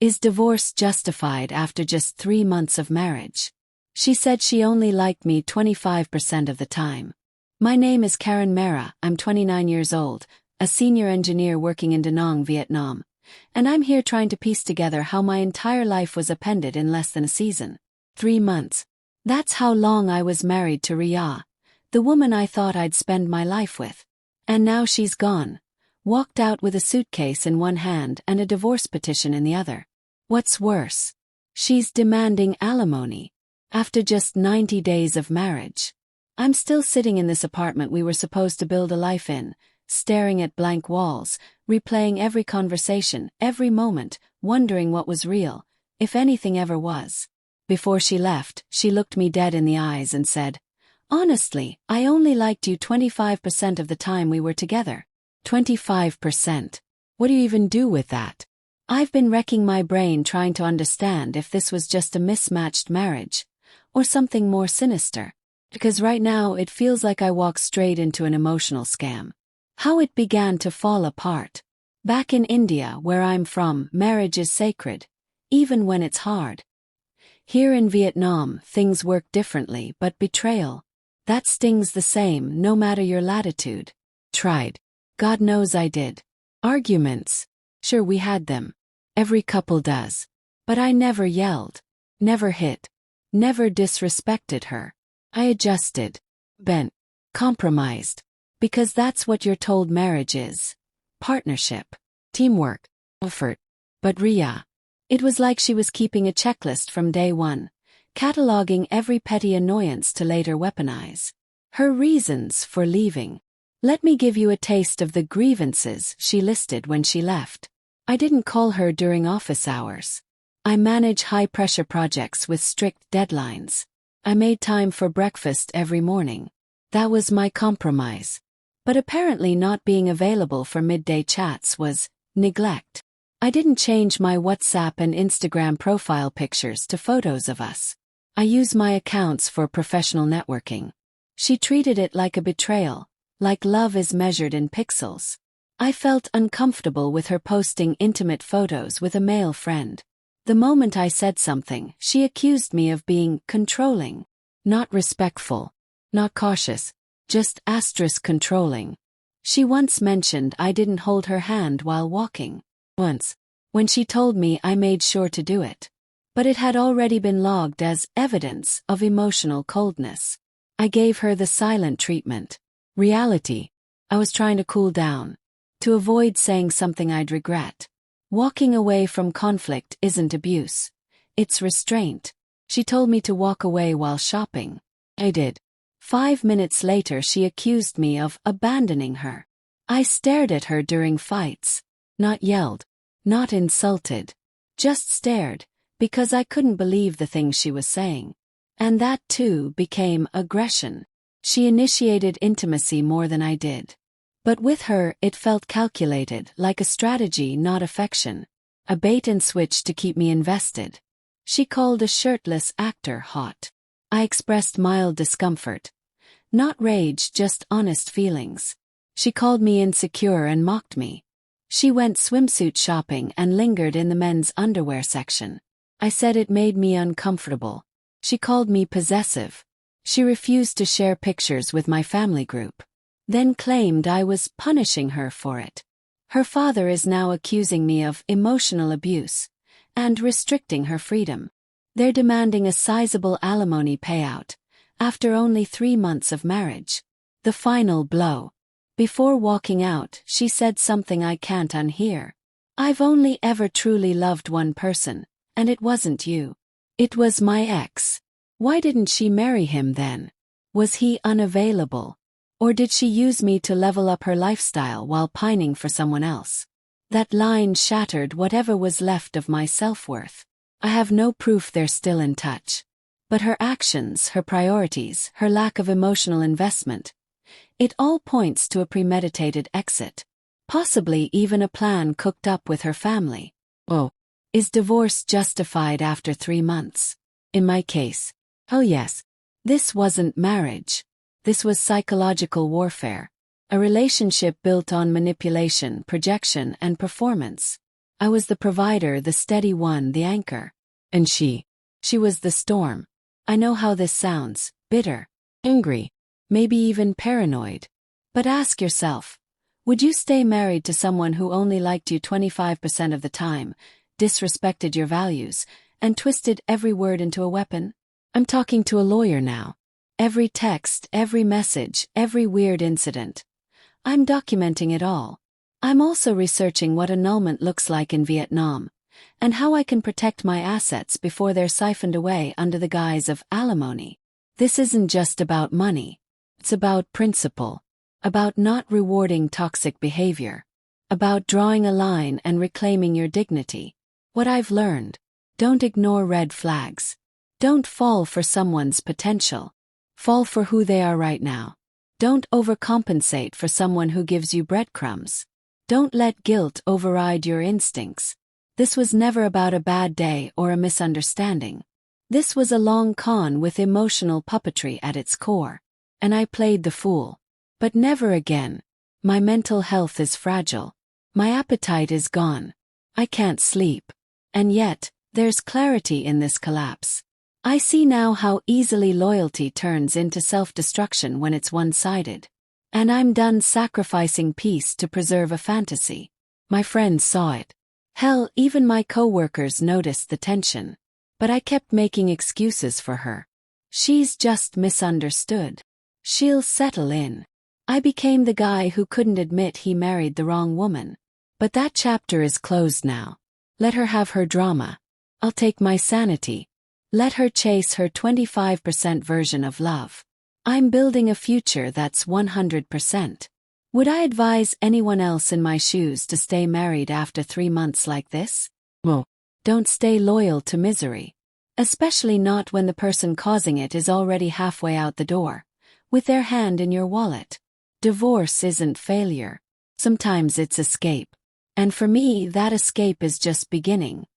Is divorce justified after just 3 months of marriage? She said she only liked me 25% of the time. My name is Karen Mera, I'm 29 years old, a senior engineer working in Da Nang, Vietnam, and I'm here trying to piece together how my entire life was appended in less than a season. 3 months. That's how long I was married to Ria, the woman I thought I'd spend my life with. And now she's gone. Walked out with a suitcase in one hand and a divorce petition in the other. What's worse? She's demanding alimony. After just 90 days of marriage. I'm still sitting in this apartment we were supposed to build a life in, staring at blank walls, replaying every conversation, every moment, wondering what was real, if anything ever was. Before she left, she looked me dead in the eyes and said, "Honestly, I only liked you 25% of the time we were together." 25%. What do you even do with that? I've been wrecking my brain trying to understand if this was just a mismatched marriage, or something more sinister. Because right now it feels like I walked straight into an emotional scam. How it began to fall apart. Back in India, where I'm from, marriage is sacred, even when it's hard. Here in Vietnam, things work differently, but betrayal, that stings the same no matter your latitude. Tried. God knows I did. Arguments. Sure, we had them. Every couple does. But I never yelled. Never hit. Never disrespected her. I adjusted. Bent. Compromised. Because that's what you're told marriage is. Partnership. Teamwork. Effort. But Ria. It was like she was keeping a checklist from day one, cataloging every petty annoyance to later weaponize. Her reasons for leaving. Let me give you a taste of the grievances she listed when she left. I didn't call her during office hours. I manage high-pressure projects with strict deadlines. I made time for breakfast every morning. That was my compromise. But apparently not being available for midday chats was neglect. I didn't change my WhatsApp and Instagram profile pictures to photos of us. I use my accounts for professional networking. She treated it like a betrayal, like love is measured in pixels. I felt uncomfortable with her posting intimate photos with a male friend. The moment I said something, she accused me of being controlling. Not respectful. Not cautious. Just controlling. She once mentioned I didn't hold her hand while walking. Once. When she told me, I made sure to do it. But it had already been logged as evidence of emotional coldness. I gave her the silent treatment. Reality. I was trying to cool down. To avoid saying something I'd regret. Walking away from conflict isn't abuse. It's restraint. She told me to walk away while shopping. I did. 5 minutes later she accused me of abandoning her. I stared at her during fights. Not yelled. Not insulted. Just stared, because I couldn't believe the things she was saying. And that too became aggression. She initiated intimacy more than I did. But with her, it felt calculated, like a strategy, not affection. A bait and switch to keep me invested. She called a shirtless actor hot. I expressed mild discomfort. Not rage, just honest feelings. She called me insecure and mocked me. She went swimsuit shopping and lingered in the men's underwear section. I said it made me uncomfortable. She called me possessive. She refused to share pictures with my family group. Then claimed I was punishing her for it. Her father is now accusing me of emotional abuse and restricting her freedom. They're demanding a sizable alimony payout after only 3 months of marriage. The final blow. Before walking out, she said something I can't unhear. I've only ever truly loved one person, and it wasn't you. It was my ex. Why didn't she marry him then? Was he unavailable? Or did she use me to level up her lifestyle while pining for someone else? That line shattered whatever was left of my self-worth. I have no proof they're still in touch. But her actions, her priorities, her lack of emotional investment, it all points to a premeditated exit. Possibly even a plan cooked up with her family. Oh, is divorce justified after 3 months? In my case, oh yes. This wasn't marriage. This was psychological warfare. A relationship built on manipulation, projection, and performance. I was the provider, the steady one, the anchor. And she was the storm. I know how this sounds: bitter, angry, maybe even paranoid. But ask yourself, would you stay married to someone who only liked you 25% of the time, disrespected your values, and twisted every word into a weapon? I'm talking to a lawyer now. Every text, every message, every weird incident. I'm documenting it all. I'm also researching what annulment looks like in Vietnam, and how I can protect my assets before they're siphoned away under the guise of alimony. This isn't just about money. It's about principle. About not rewarding toxic behavior. About drawing a line and reclaiming your dignity. What I've learned: don't ignore red flags. Don't fall for someone's potential. Fall for who they are right now. Don't overcompensate for someone who gives you breadcrumbs. Don't let guilt override your instincts. This was never about a bad day or a misunderstanding. This was a long con with emotional puppetry at its core. And I played the fool. But never again. My mental health is fragile. My appetite is gone. I can't sleep. And yet, there's clarity in this collapse. I see now how easily loyalty turns into self-destruction when it's one-sided. And I'm done sacrificing peace to preserve a fantasy. My friends saw it. Hell, even my coworkers noticed the tension. But I kept making excuses for her. She's just misunderstood. She'll settle in. I became the guy who couldn't admit he married the wrong woman. But that chapter is closed now. Let her have her drama. I'll take my sanity. Let her chase her 25% version of love. I'm building a future that's 100%. Would I advise anyone else in my shoes to stay married after 3 months like this? Well, don't stay loyal to misery. Especially not when the person causing it is already halfway out the door, with their hand in your wallet. Divorce isn't failure. Sometimes it's escape. And for me, that escape is just beginning.